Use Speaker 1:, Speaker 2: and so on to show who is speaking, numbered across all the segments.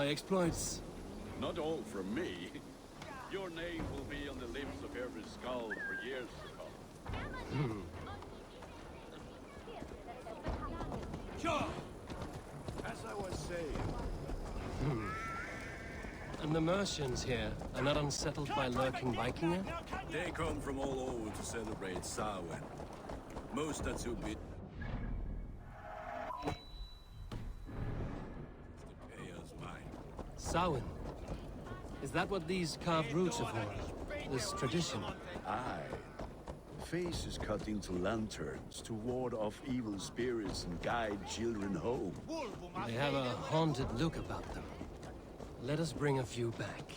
Speaker 1: my exploits.
Speaker 2: Not all from me. Your name will be on the lips of every skull for years to come.
Speaker 3: Sure. As I was saying.
Speaker 1: And the Mercians here are not unsettled by lurking Vikinger?
Speaker 2: They come from all over to celebrate Samhain. Most are too big to pay us mine.
Speaker 1: Samhain? Is that what these carved roots are for? This tradition?
Speaker 2: Aye. Faces cut into lanterns to ward off evil spirits and guide children home.
Speaker 1: They have a haunted look about them. Let us bring a few back.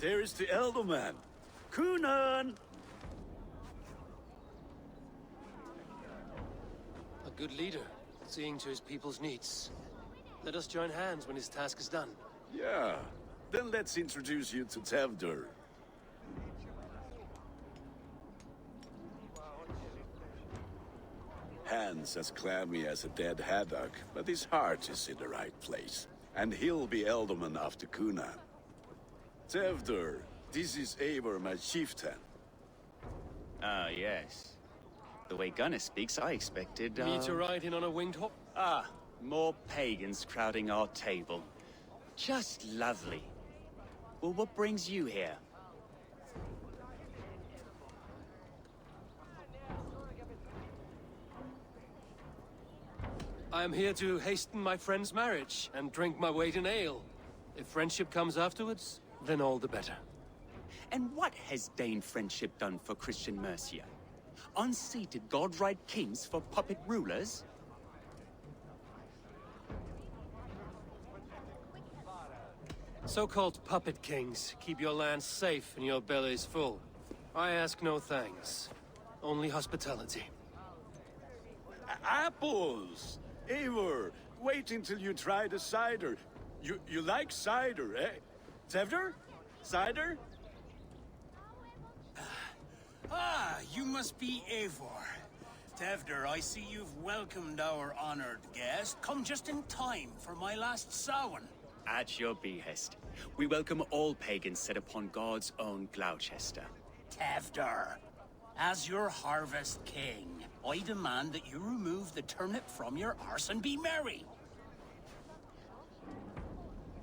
Speaker 2: There is the elder man, Kunan!
Speaker 1: A good leader, seeing to his people's needs. Let us join hands when his task is done.
Speaker 2: Yeah, then let's introduce you to Tevdur. Hands as clammy as a dead haddock, but his heart is in the right place. And he'll be Elderman after Kunan. Tevdur, this is Eivor, my chieftain.
Speaker 4: Ah, yes. The way Gunnar speaks, I expected,
Speaker 1: Me to ride in on a winged hop?
Speaker 4: Ah, more pagans crowding our table. Just lovely. Well, what brings you here?
Speaker 1: I am here to hasten my friend's marriage and drink my weight in ale. If friendship comes afterwards, then all the better.
Speaker 4: And what has Dane friendship done for Christian Mercia? Unseated godright kings for puppet rulers?
Speaker 1: So-called puppet kings keep your lands safe and your bellies full. I ask no thanks, only hospitality.
Speaker 2: Apples! Eivor, wait until you try the cider. You like cider, eh? Tevdur? Cider?
Speaker 5: Ah, you must be Eivor. Tevdur, I see you've welcomed our honored guest. Come just in time for my last Samhain.
Speaker 4: At your behest. We welcome all pagans set upon God's own Gloucester.
Speaker 5: Tevdur, as your harvest king, I demand that you remove the turnip from your arse and be merry.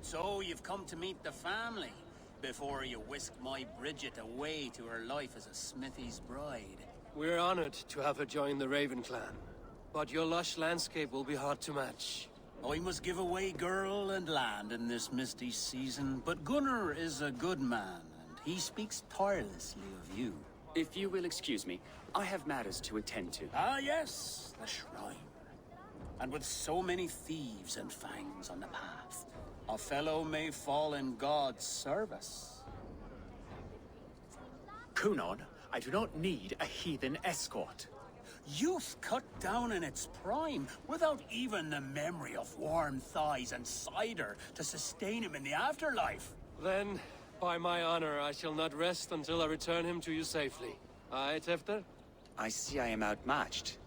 Speaker 5: So you've come to meet the family, before you whisk my Bridget away to her life as a smithy's bride.
Speaker 1: We're honored to have her join the Raven clan, but your lush landscape will be hard to match.
Speaker 5: I must give away girl and land in this misty season, but Gunnar is a good man, and he speaks tirelessly of you.
Speaker 4: If you will excuse me, I have matters to attend to.
Speaker 5: Ah yes, the shrine. And with so many thieves and fangs on the path, a fellow may fall in God's service.
Speaker 4: Kunan, I do not need a heathen escort.
Speaker 5: Youth cut down in its prime, without even the memory of warm thighs and cider to sustain him in the afterlife.
Speaker 1: Then, by my honor, I shall not rest until I return him to you safely. Aye, Tefter?
Speaker 4: I see I am outmatched.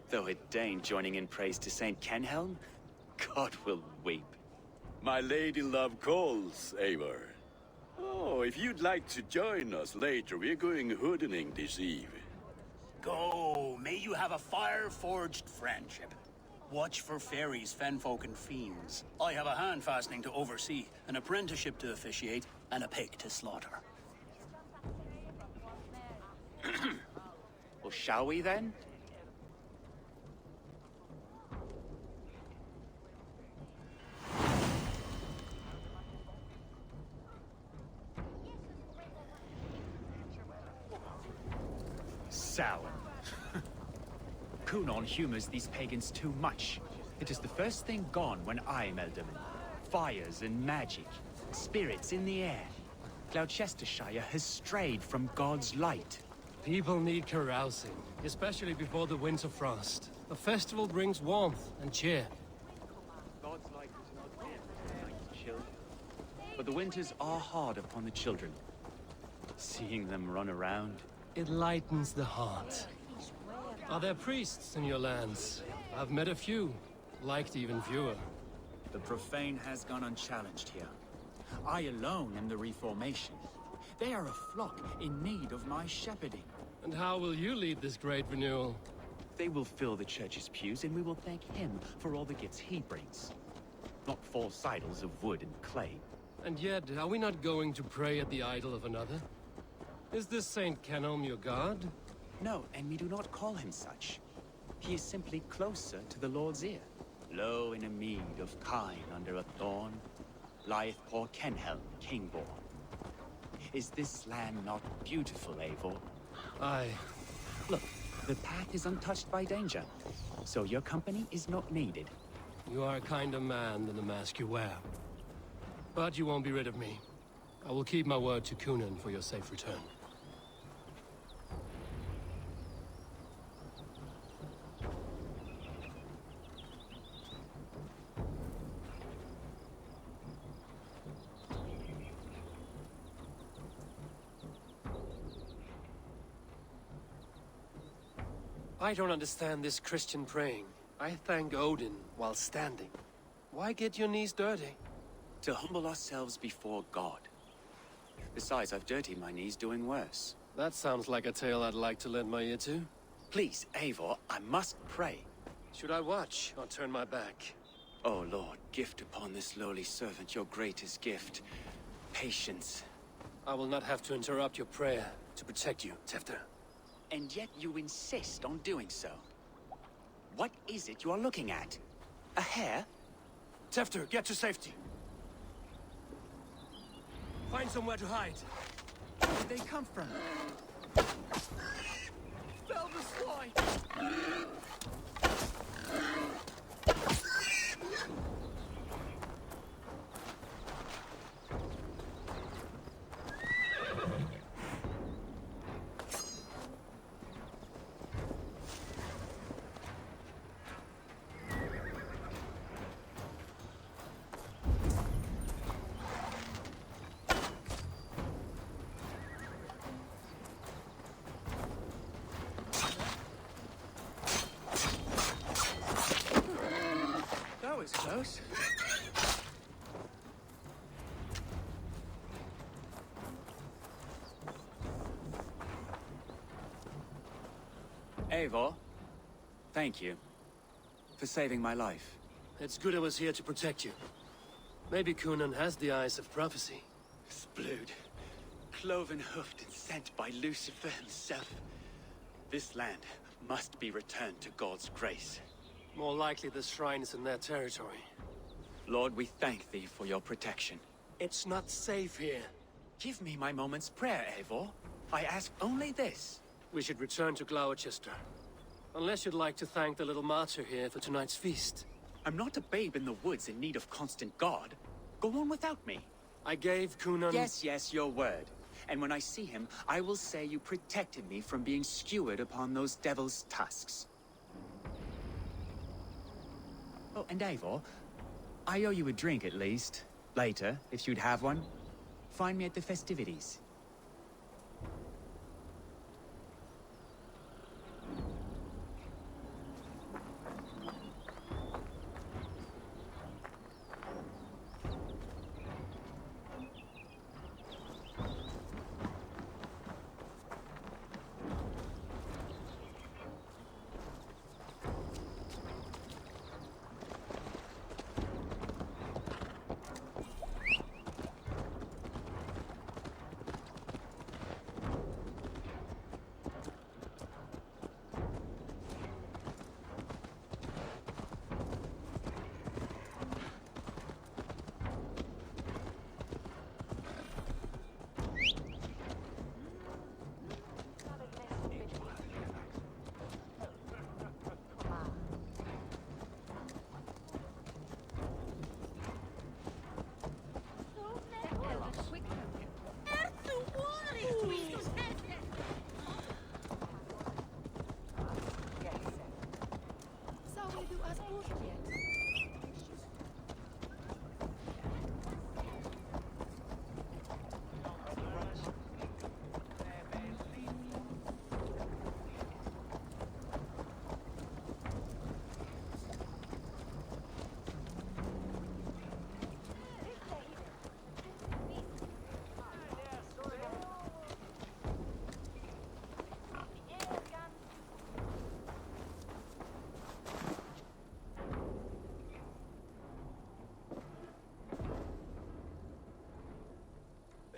Speaker 4: Though a Dane joining in praise to Saint Kenhelm, God will weep.
Speaker 2: My lady love calls, Eivor. Oh, if you'd like to join us later, we're going hoodening this eve.
Speaker 5: Go, may you have a fire-forged friendship. Watch for fairies, fenfolk, and fiends. I have a hand fastening to oversee, an apprenticeship to officiate, and a pig to slaughter.
Speaker 4: Well, shall we then?
Speaker 6: Samhain. Kunan humors these pagans too much. It is the first thing gone when I am Elderman. Fires and magic, spirits in the air. Gloucestershire has strayed from God's light.
Speaker 1: People need carousing, especially before the winter frost. A festival brings warmth and cheer.
Speaker 6: God's light is not dim, like chill. But the winters are hard upon the children. Seeing them run around.
Speaker 1: It lightens the heart. Are there priests in your lands? I've met a few, liked even fewer.
Speaker 6: The profane has gone unchallenged here. I alone am the Reformation. They are a flock in need of my shepherding.
Speaker 1: And how will you lead this great renewal?
Speaker 6: They will fill the church's pews, and we will thank him for all the gifts he brings. Not false idols of wood and clay.
Speaker 1: And yet, are we not going to pray at the idol of another? Is this Saint Kenelm your god?
Speaker 6: No, and we do not call him such. He is simply closer to the Lord's ear. Lo, in a mead of kine under a thorn, lieth poor Kenhelm, king-born. Is this land not beautiful, Eivor?
Speaker 1: Aye.
Speaker 6: Look, the path is untouched by danger, so your company is not needed.
Speaker 1: You are a kinder man than the mask you wear. But you won't be rid of me. I will keep my word to Kunan for your safe return. I don't understand this Christian praying. I thank Odin while standing. Why get your knees dirty?
Speaker 6: To humble ourselves before God. Besides, I've dirtied my knees doing worse.
Speaker 1: That sounds like a tale I'd like to lend my ear to.
Speaker 6: Please, Eivor, I must pray.
Speaker 1: Should I watch or turn my back?
Speaker 6: Oh Lord, gift upon this lowly servant your greatest gift. Patience.
Speaker 1: I will not have to interrupt your prayer to protect you, Tefter.
Speaker 6: And yet you insist on doing so. What is it you are looking at? A hare?
Speaker 1: Tefter, get to safety. Find somewhere to hide.
Speaker 6: Where did they come from? Fell the swine! That was close. Eivor, thank you for saving my life.
Speaker 1: It's good I was here to protect you. Maybe Kunan has the eyes of prophecy.
Speaker 6: Splood, cloven-hoofed and sent by Lucifer himself. This land must be returned to God's grace.
Speaker 1: More likely the shrine is in their territory.
Speaker 6: Lord, we thank thee for your protection.
Speaker 1: It's not safe here.
Speaker 6: Give me my moment's prayer, Eivor. I ask only this.
Speaker 1: We should return to Gloucester. Unless you'd like to thank the little martyr here for tonight's feast.
Speaker 6: I'm not a babe in the woods in need of constant guard. Go on without me.
Speaker 1: I gave Kunan...
Speaker 6: Yes, your word. And when I see him, I will say you protected me from being skewered upon those devil's tusks. Oh, and Eivor, I owe you a drink at least. Later, if you'd have one. Find me at the festivities.
Speaker 7: hast Buch yet?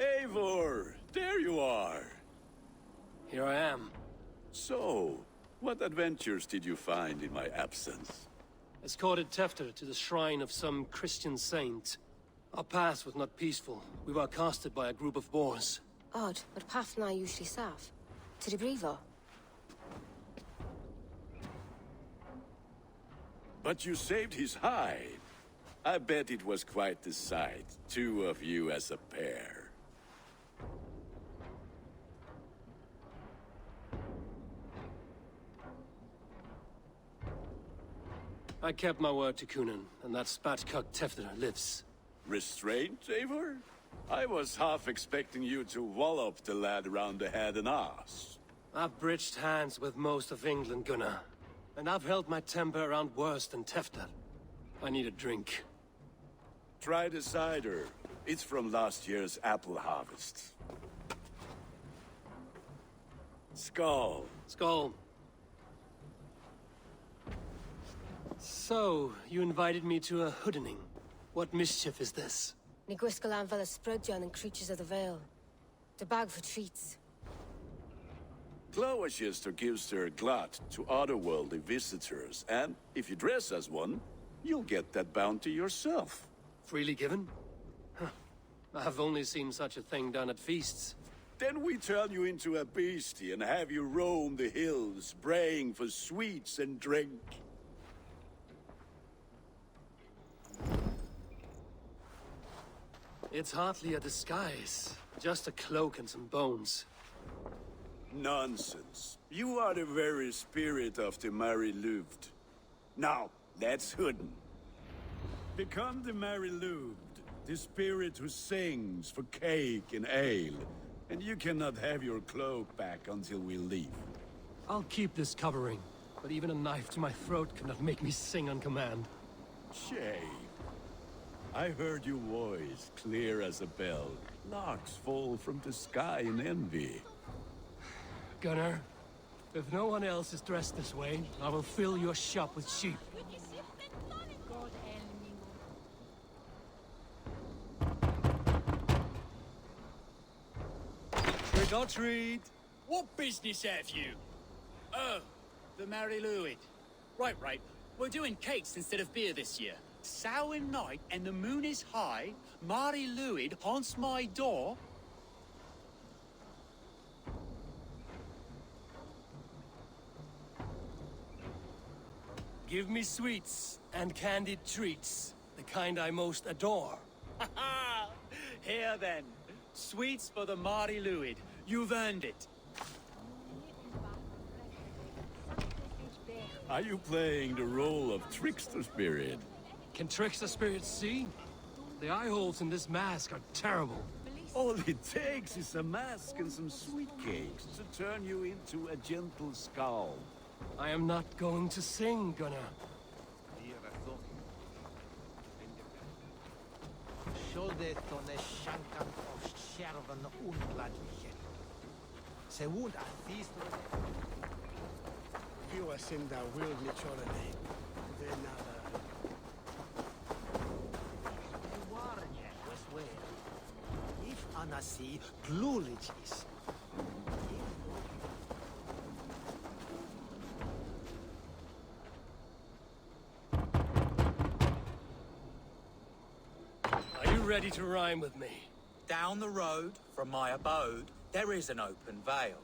Speaker 2: Eivor, there you are.
Speaker 1: Here I am.
Speaker 2: So, what adventures did you find in my absence?
Speaker 1: Escorted Tefter to the shrine of some Christian saint. Our path was not peaceful. We were accosted by a group of boars.
Speaker 7: Odd, but path na usually safe. To the Brivo.
Speaker 2: But you saved his hide. I bet it was quite the sight, two of you as a pair.
Speaker 1: I kept my word to Kunan, and that spatcuck Tefter lives.
Speaker 2: Restraint, Eivor? I was half expecting you to wallop the lad around the head and ass.
Speaker 1: I've bridged hands with most of England, Gunnar. And I've held my temper around worse than Tefter. I need a drink.
Speaker 2: Try the cider. It's from last year's apple harvest. Skull.
Speaker 1: Skull. So, you invited me to a hoodening. What mischief is this?
Speaker 7: Ni gwisgalan fel y sprydjon and creatures of the Vale. The bag for treats.
Speaker 2: Glowachester gives their glut to otherworldly visitors, and if you dress as one, you'll get that bounty yourself.
Speaker 1: Freely given? Huh. I've only seen such a thing done at feasts.
Speaker 2: Then we turn you into a beastie and have you roam the hills, braying for sweets and drink.
Speaker 1: It's hardly a disguise. Just a cloak and some bones.
Speaker 2: Nonsense. You are the very spirit of the Mary Louved. Now, let's hooden. Become the Mary Louved, the spirit who sings for cake and ale. And you cannot have your cloak back until we leave.
Speaker 1: I'll keep this covering, but even a knife to my throat cannot make me sing on command.
Speaker 2: Shame. I heard your voice clear as a bell. Larks fall from the sky in envy.
Speaker 1: Gunnar, if no one else is dressed this way, I will fill your shop with sheep. Trick or treat!
Speaker 4: What business have you? Oh, the Mary Louid. Right. We're doing cakes instead of beer this year. Samhain night and the moon is high. Mary Louid haunts my door.
Speaker 1: Give me sweets and candied treats, the kind I most adore.
Speaker 4: Here then. Sweets for the Mary Louid. You've earned it.
Speaker 2: Are you playing the role of trickster spirit?
Speaker 1: Can trickster spirits see? The eye holes in this mask are terrible.
Speaker 2: All it takes is a mask and some sweet cakes to turn you into a gentle skull.
Speaker 1: I am not going to sing, Gunnar.
Speaker 3: You are in the wilderness holiday.
Speaker 8: If Anasi Glulogis.
Speaker 1: Are you ready to rhyme with me?
Speaker 9: Down the road from my abode, there is an open vale.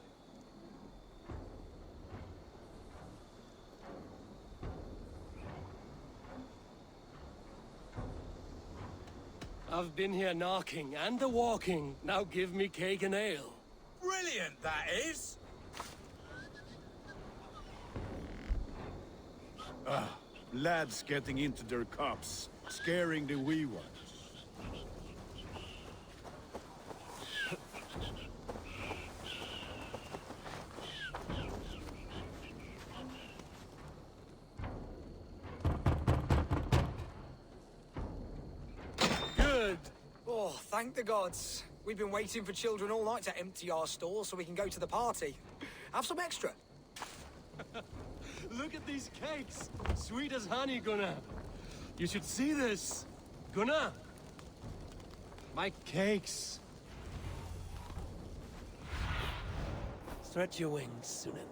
Speaker 1: I've been here knocking and a-walking. Now give me cake and ale.
Speaker 9: Brilliant, that is!
Speaker 2: Lads getting into their cups, scaring the wee ones. Good!
Speaker 10: Oh, thank the gods. We've been waiting for children all night to empty our stores so we can go to the party. Have some extra.
Speaker 1: Look at these cakes! Sweet as honey, Gunnar. You should see this. Gunnar! My cakes. Stretch your wings, Sunan.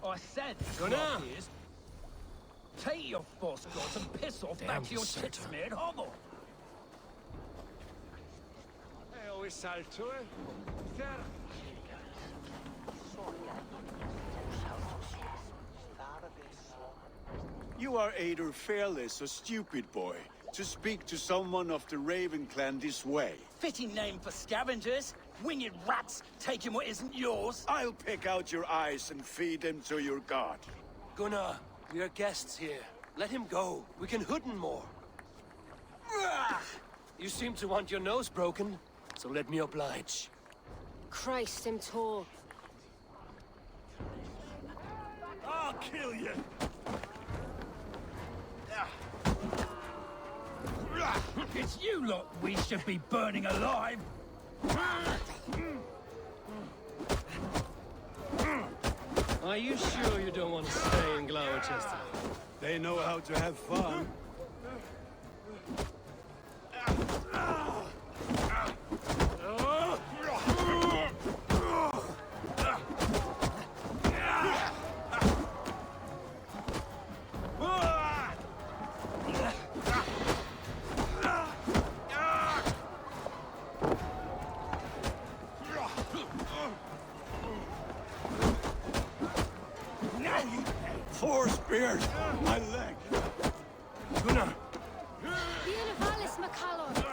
Speaker 11: I said,
Speaker 1: Gunnar!
Speaker 11: take your false gods and piss off back to your shit-smeared hovel.
Speaker 2: You are either fearless or stupid, boy, to speak to someone of the Raven clan this way.
Speaker 5: Fitting name for scavengers. Winged rats taking what isn't yours.
Speaker 2: I'll pick out your eyes and feed them to your god.
Speaker 1: Gunnar, we are guests here. Let him go. We can hoodin more. You seem to want your nose broken, so let me oblige.
Speaker 7: Christ, I'm tall.
Speaker 2: I'll kill you!
Speaker 11: It's you lot we should be burning alive.
Speaker 1: Are you sure you don't want to stay in Gloucester?
Speaker 2: They know how to have fun. Four spears! My leg!
Speaker 1: Gunnar!
Speaker 7: Valhalla, Macallon.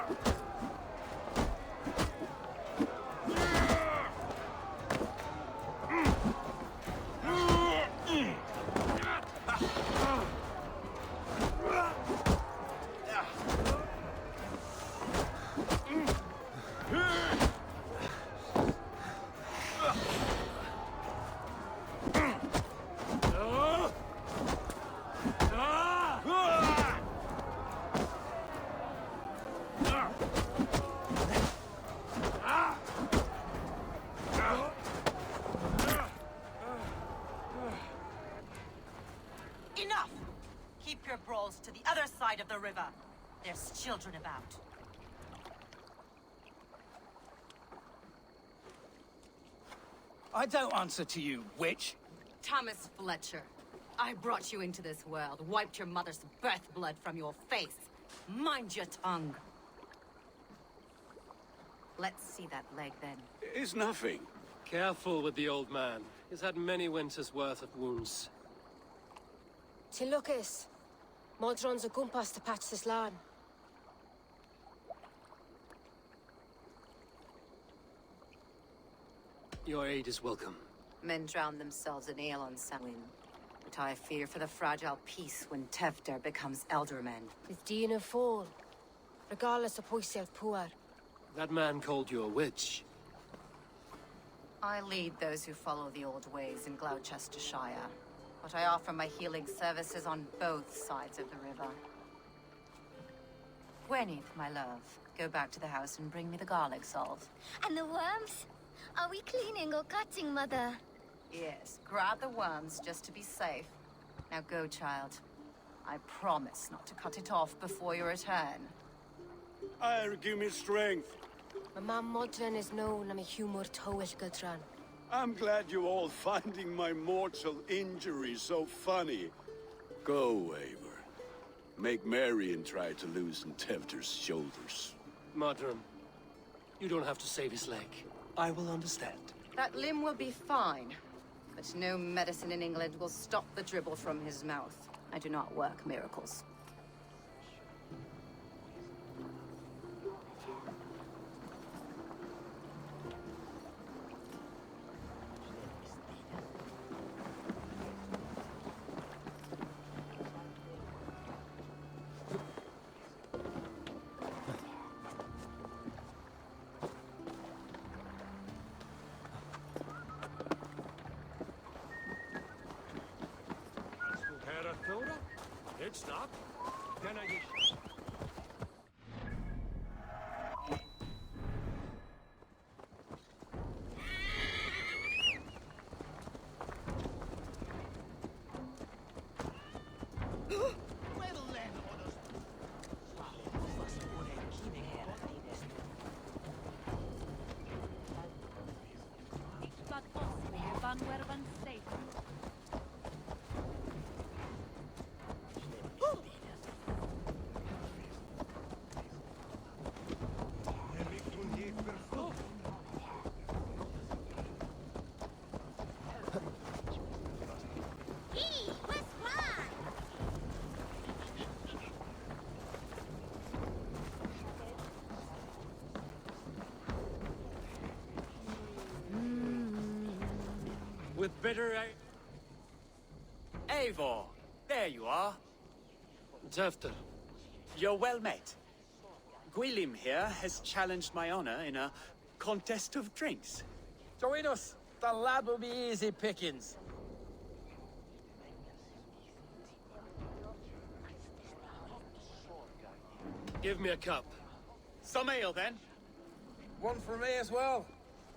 Speaker 12: Enough! Keep your brawls to the other side of the river. There's children about.
Speaker 5: I don't answer to you, witch.
Speaker 12: Thomas Fletcher, I brought you into this world, wiped your mother's birth blood from your face. Mind your tongue. Let's see that leg then.
Speaker 2: It's nothing.
Speaker 1: Careful with the old man. He's had many winters' worth of wounds.
Speaker 7: Tilukis. Modron's a gumpas to patch this land.
Speaker 1: Your aid is welcome.
Speaker 12: Men drown themselves in ale on Samhain. But I fear for the fragile peace when Tevder becomes elderman.
Speaker 7: With Dean and fall. Regardless of Poisiel Puar.
Speaker 1: That man called you a witch.
Speaker 12: I lead those who follow the old ways in Gloucestershire. But I offer my healing services on both sides of the river. Gwyneth, my love, go back to the house and bring me the garlic salt.
Speaker 13: And the worms? Are we cleaning or cutting, Mother?
Speaker 12: Yes, grab the worms just to be safe. Now go, child. I promise not to cut it off before your return.
Speaker 2: I'll give me strength.
Speaker 7: My mam Modron is known am a humor towish Gudran.
Speaker 2: I'm glad you all finding my mortal injury so funny. Go, Eivor. Make merry and try to loosen Tevder's shoulders.
Speaker 1: Modron, You don't have to save his leg. I will understand.
Speaker 12: That limb will be fine, but no medicine in England will stop the dribble from his mouth. I do not work miracles.
Speaker 1: It's not. Can I just...
Speaker 6: With bitter Eivor, there you are.
Speaker 1: Tefter.
Speaker 6: You're well met. Gwilym here has challenged my honor in a contest of drinks.
Speaker 11: Join us. The lad will be easy pickings.
Speaker 1: Give me a cup.
Speaker 6: Some ale, then.
Speaker 11: One for me as well.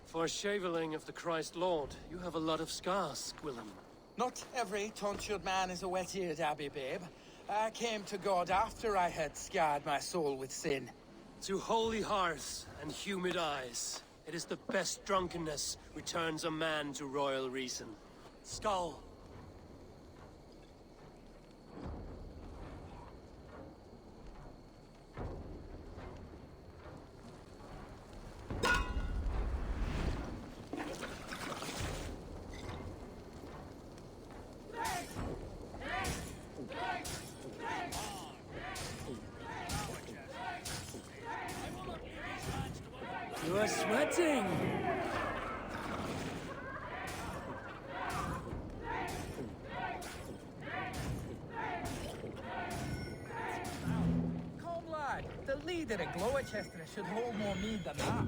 Speaker 1: For a shaveling of the Christ Lord, you have a lot of scars, Gwilym.
Speaker 11: Not every tonsured man is a wet-eared abbey, babe. I came to God after I had scarred my soul with sin.
Speaker 1: To holy hearths and humid eyes, it is the best drunkenness returns a man to royal reason. Skull. You are sweating!
Speaker 11: Come, lad. The leader of Gloucester should hold more mead than that.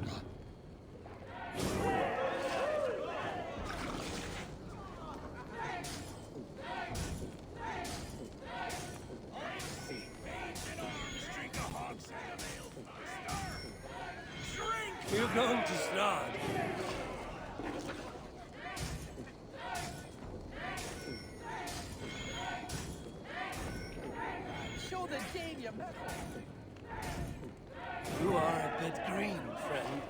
Speaker 1: You're going to start.
Speaker 11: Show the Dane your mettle.
Speaker 1: You are a bit green, friend.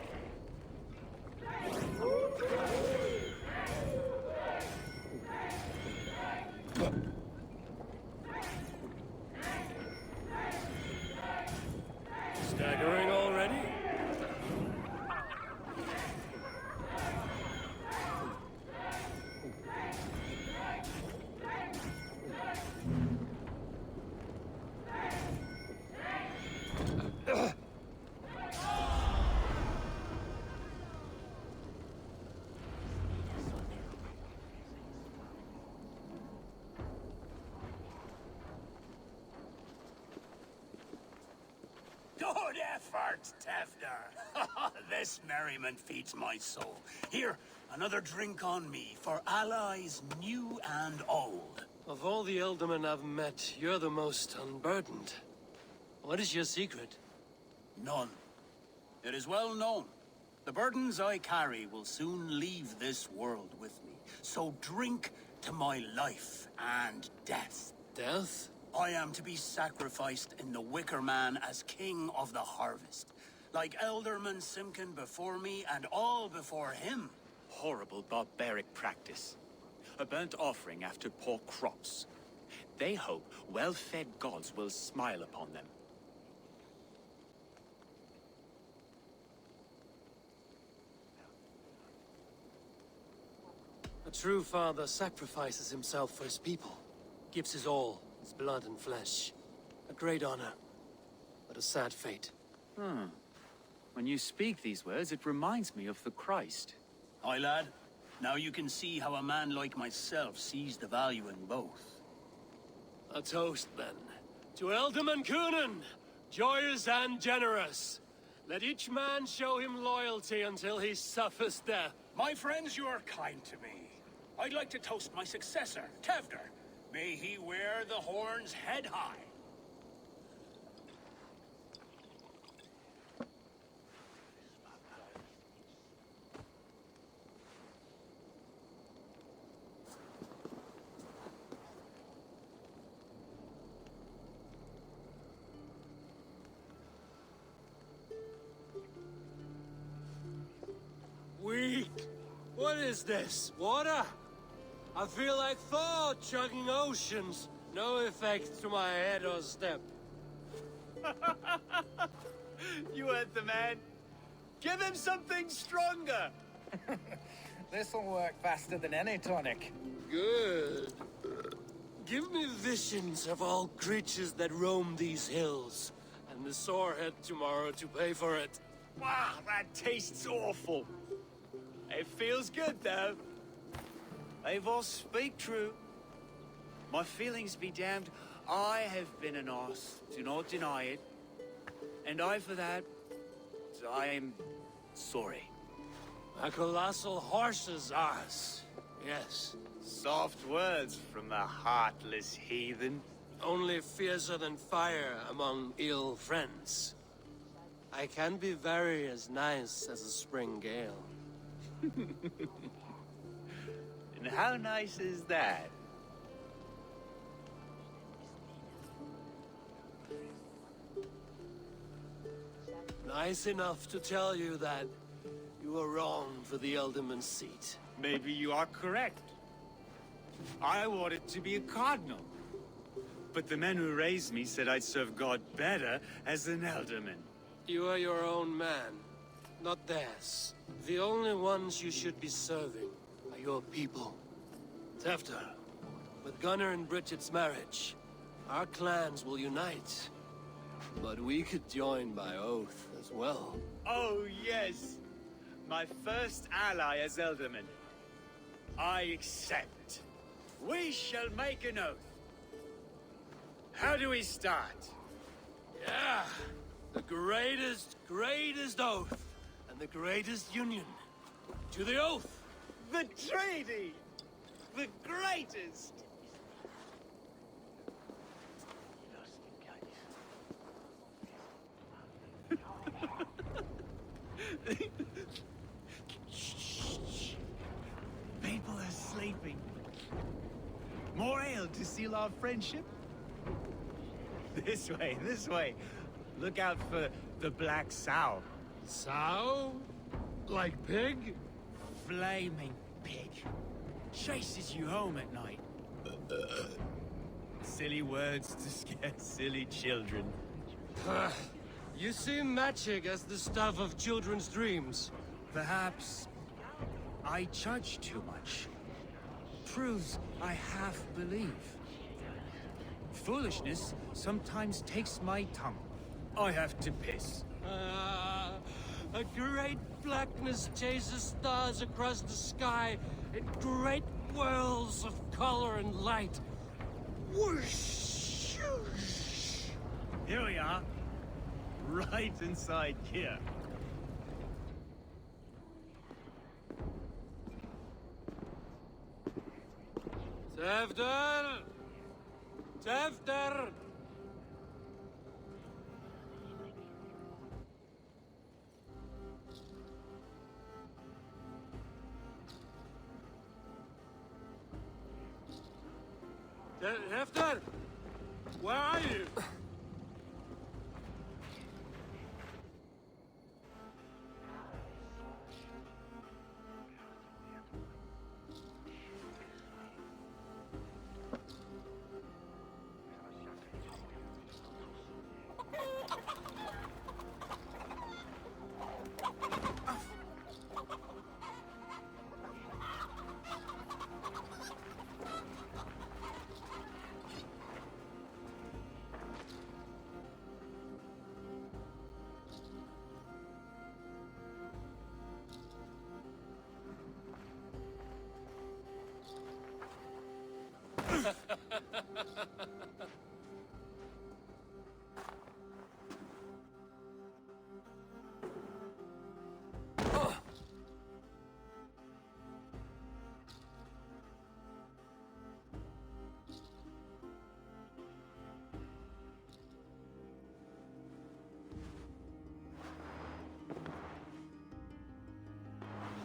Speaker 1: Staggering already?
Speaker 5: Good effort, Tefner. This merriment feeds my soul. Here, another drink on me for allies new and old.
Speaker 1: Of all the Eldermen I've met, you're the most unburdened. What is your secret?
Speaker 5: None. It is well known. The burdens I carry will soon leave this world with me. So drink to my life and death.
Speaker 1: Death?
Speaker 5: I am to be sacrificed in the Wicker Man as king of the harvest. Like Elderman Simkin before me and all before him.
Speaker 6: Horrible barbaric practice. A burnt offering after poor crops. They hope well-fed gods will smile upon them.
Speaker 1: true father sacrifices himself for his people. Gives his all, his blood and flesh. A great honor, but a sad fate.
Speaker 6: When you speak these words, it reminds me of the Christ.
Speaker 5: Aye, lad. Now you can see how a man like myself sees the value in both.
Speaker 1: A toast, then. To Ealdorman Coonan, joyous and generous. Let each man show him loyalty until he suffers death.
Speaker 5: My friends, you are kind to me. I'd like to toast my successor, Tevder. May he wear the horns head high.
Speaker 1: Weak. What is this? Water? I feel like Thor chugging oceans. No effect to my head or step.
Speaker 6: You heard the man. Give him something stronger.
Speaker 11: This'll work faster than any tonic.
Speaker 1: Good. Give me visions of all creatures that roam these hills, and the sorehead tomorrow to pay for it.
Speaker 6: Wow, that tastes awful. It feels good, though. Eivor, speak true. My feelings be damned. I have been an arse. Do not deny it. And I, for that, I am sorry.
Speaker 1: A colossal horse's arse. Yes.
Speaker 6: Soft words from the heartless heathen.
Speaker 1: Only fiercer than fire among ill friends. I can be very as nice as a spring gale.
Speaker 6: And how nice is that?
Speaker 1: Nice enough to tell you that you were wrong for the Ealdorman's seat.
Speaker 6: Maybe you are correct. I wanted to be a cardinal. But the men who raised me said I'd serve God better as an Ealdorman.
Speaker 1: You are your own man, not theirs. The only ones you should be serving are your people. Tefter, with Gunnar and Bridget's marriage, our clans will unite. But we could join by oath as well.
Speaker 6: Oh, yes. My first ally as Ealdorman. I accept. We shall make an oath. How do we start?
Speaker 1: Yeah, the greatest oath, and the greatest union. To the oath!
Speaker 6: The treaty! The greatest! Shh. People are sleeping. More ale to seal our friendship? This way. Look out for the black sow.
Speaker 1: Sow? Like pig?
Speaker 6: Flaming pig. Chases you home at night. Silly words to scare silly children.
Speaker 1: You see magic as the stuff of children's dreams.
Speaker 6: Perhaps I judge too much. Truths I half believe. Foolishness sometimes takes my tongue. I have to piss.
Speaker 1: A great blackness chases stars across the sky in great whirls of color and light. Whoosh!
Speaker 6: Here we are. Right inside here.
Speaker 1: Tefter! Tefter! Tefter! Where are you?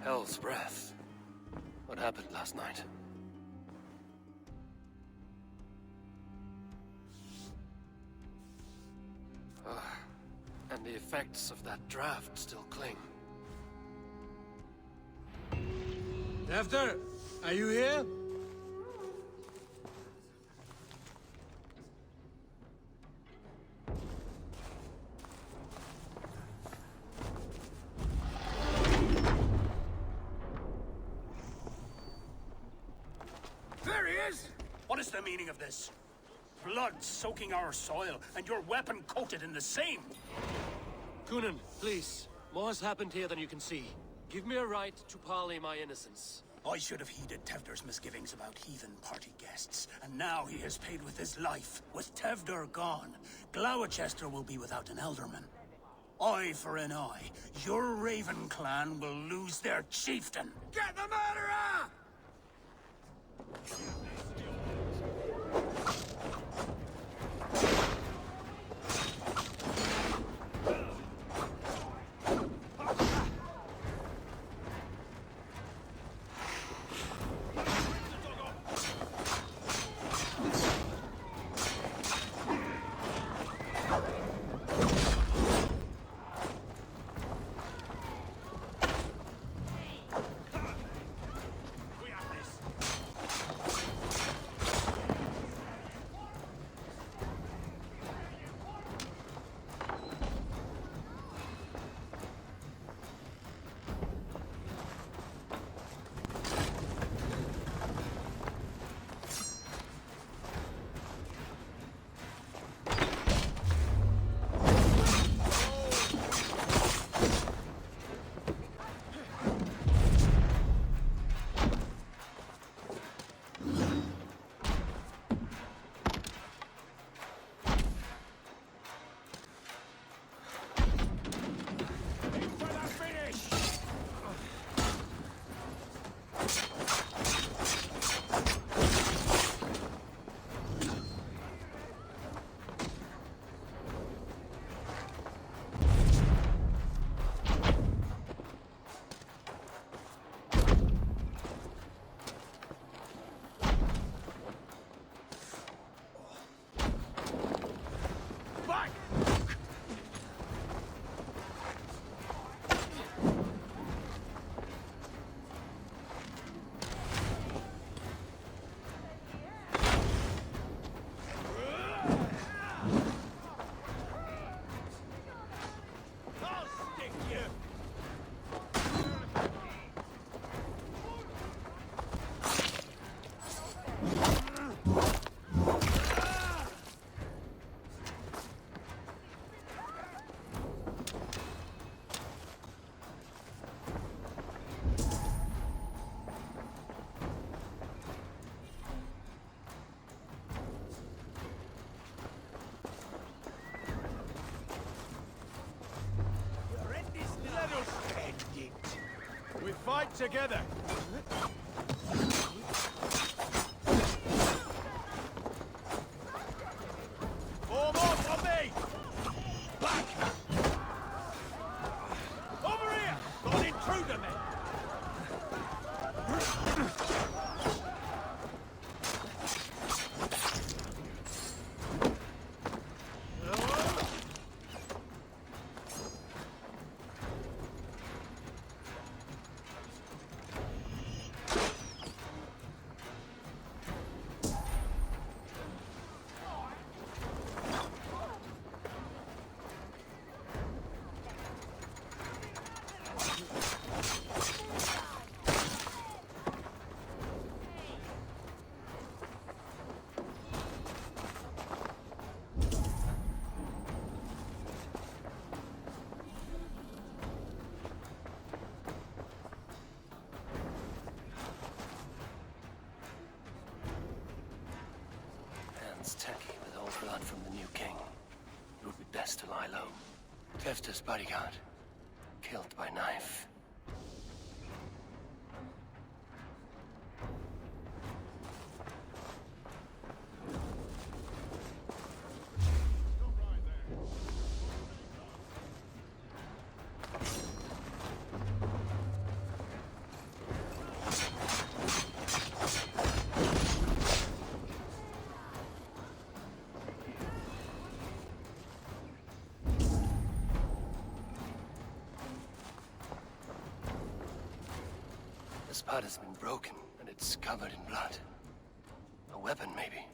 Speaker 1: Hell's breath. What happened last night? And the effects of that draft still cling.
Speaker 3: After, are you here?
Speaker 2: There he is!
Speaker 5: What is the meaning of this? Blood soaking our soil, and your weapon coated in the same!
Speaker 1: Kunin, please. More has happened here than you can see. Give me a right to parley my innocence.
Speaker 5: I should have heeded Tevder's misgivings about heathen party guests, and now he has paid with his life. With Tevder gone, Gloucester will be without an alderman. Eye for an eye. Your Raven clan will lose their chieftain.
Speaker 2: Get the murderer!
Speaker 3: We fight together. Form off on me! Back! Over here! Got an intruder, man!
Speaker 1: Tefta's bodyguard. Killed by knife. This part has been broken, and it's covered in blood. A weapon, maybe.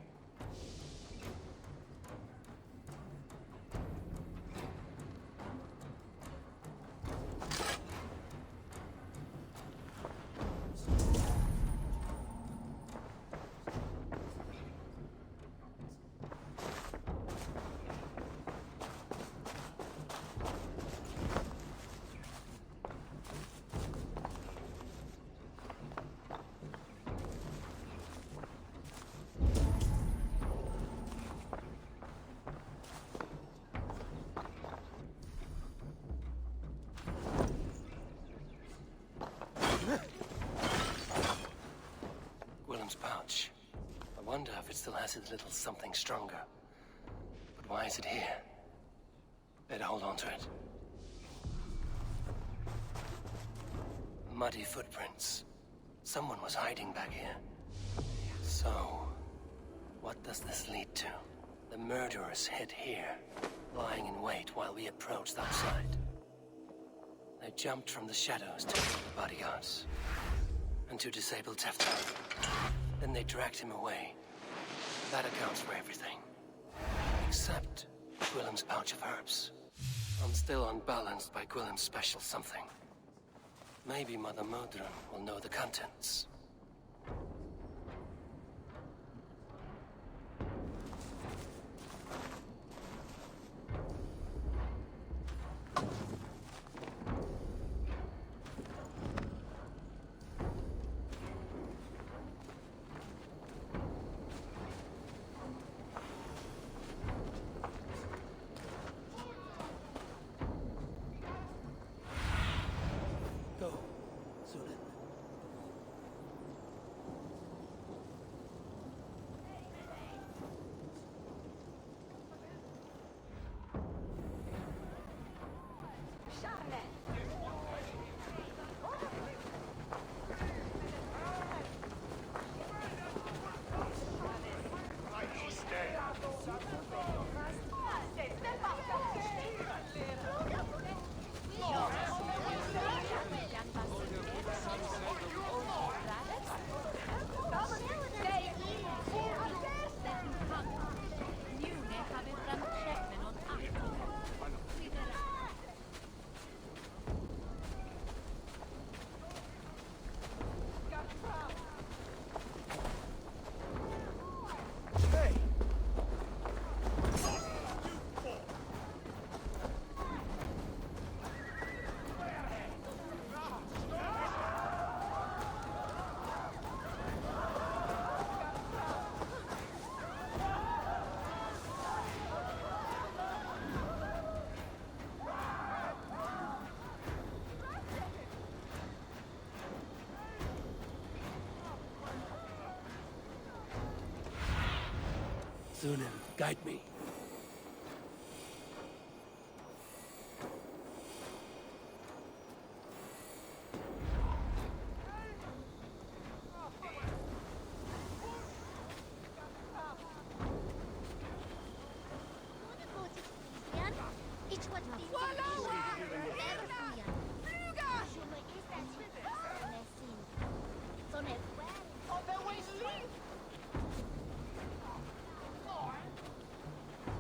Speaker 1: Willem's pouch. I wonder if it still has its little something stronger. But why is it here? Better hold on to it. Muddy footprints. Someone was hiding back here. So, what does this lead to? The murderers hid here, lying in wait while we approached outside. They jumped from the shadows to kill the bodyguards. And to disable Tefta. Then they dragged him away. That accounts for everything. Except Gwillem's pouch of herbs. I'm still unbalanced by Gwillem's special something. Maybe Mother Modron will know the contents. Thunen, guide me.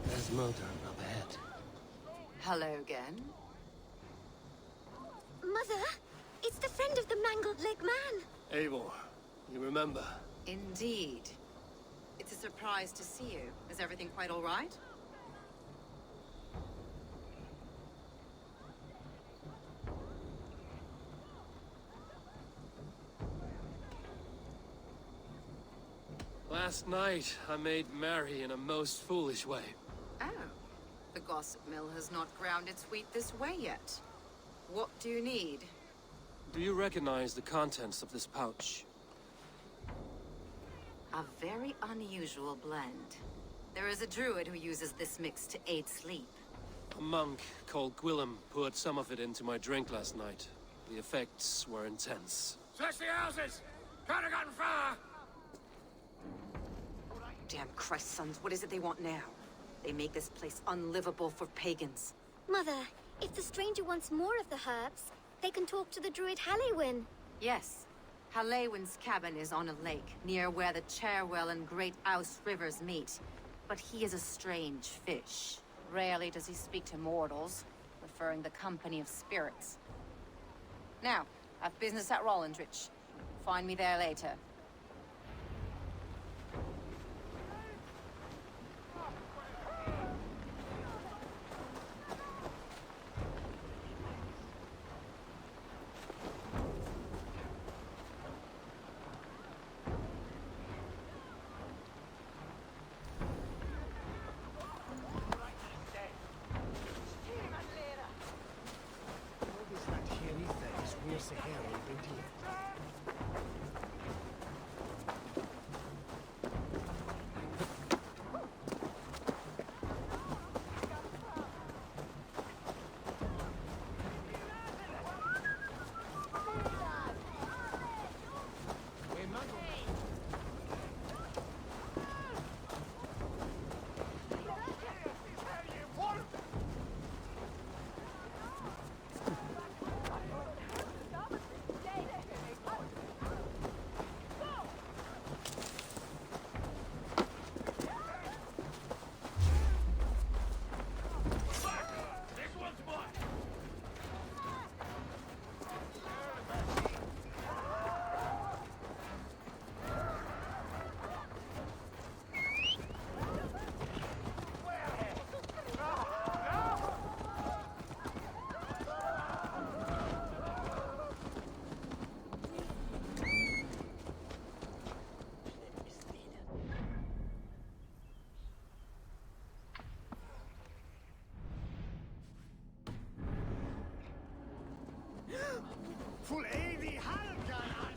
Speaker 1: There's Modron up ahead.
Speaker 12: Hello again.
Speaker 13: Mother, it's the friend of the mangled leg man.
Speaker 1: Eivor, you remember?
Speaker 12: Indeed. It's a surprise to see you. Is everything quite all right?
Speaker 1: Last night, I made merry in a most foolish way.
Speaker 12: Oh. The gossip mill has not ground its wheat this way yet. What do you need?
Speaker 1: Do you recognize the contents of this pouch?
Speaker 12: A very unusual blend. There is a druid who uses this mix to aid sleep.
Speaker 1: A monk called Gwillem poured some of it into my drink last night. The effects were intense.
Speaker 3: Search the houses! Can't have gotten far!
Speaker 12: Damn Christ, sons, what is it they want now? They make this place unlivable for pagans.
Speaker 13: Mother, if the stranger wants more of the herbs, they can talk to the druid Halewyn.
Speaker 12: Yes. Halewyn's cabin is on a lake, near where the Cherwell and Great Ouse rivers meet. But he is a strange fish. Rarely does he speak to mortals, preferring the company of spirits. Now, I've business at Rollindrich. Find me there later.
Speaker 3: Full evig halvgarn!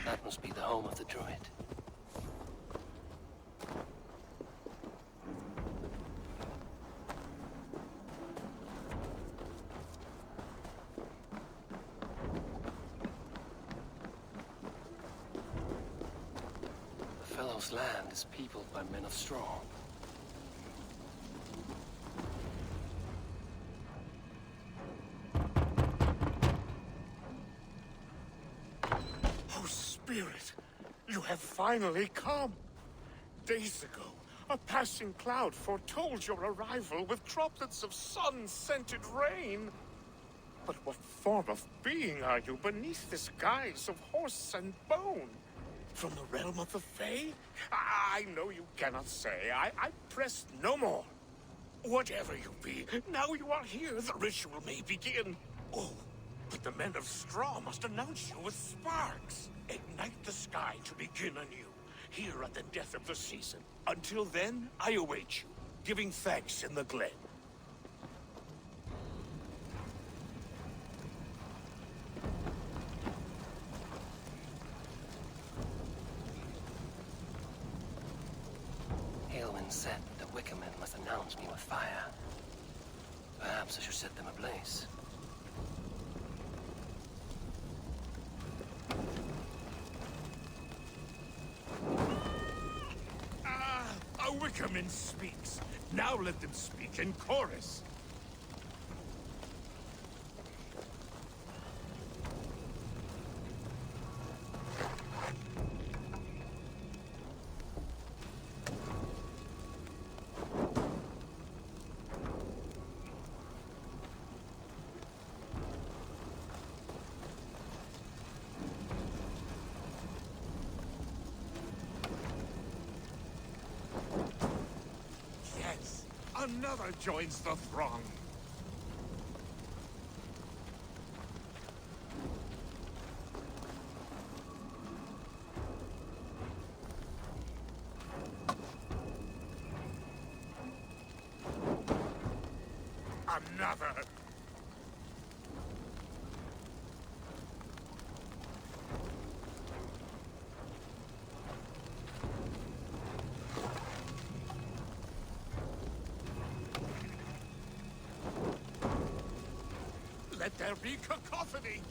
Speaker 1: That must be the home of the druid. The fellow's land is peopled by men of straw.
Speaker 3: Spirit, you have finally come. Days ago, a passing cloud foretold your arrival with droplets of sun-scented rain. But what form of being are you beneath this guise of horse and bone? From the realm of the Fae? I know you cannot say. I press no more. Whatever you be, now you are here, the ritual may begin. Oh, but the men of straw must announce you with sparks. Ignite the sky to begin anew, here at the death of the season. Until then, I await you, giving thanks in the glen.
Speaker 1: Aelwyn said the Wickermen must announce me with fire. Perhaps I should set them ablaze.
Speaker 3: A Wickerman speaks. Now let them speak in chorus. Another joins the throng. Another. Let there be cacophony!